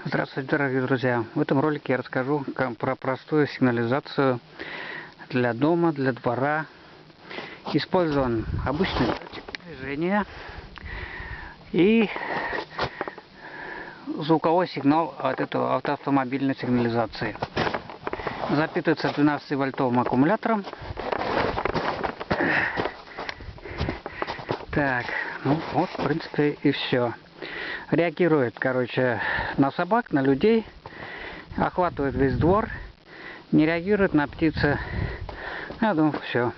Здравствуйте, дорогие друзья! В этом ролике я расскажу про простую сигнализацию для дома, для двора. Использован обычный датчик движения и звуковой сигнал от автомобильной сигнализации. Запитывается 12-вольтовым аккумулятором. Так, ну вот, в принципе, и все. Реагирует, на собак, на людей, охватывает весь двор, не реагирует на птицы. Я думаю, все.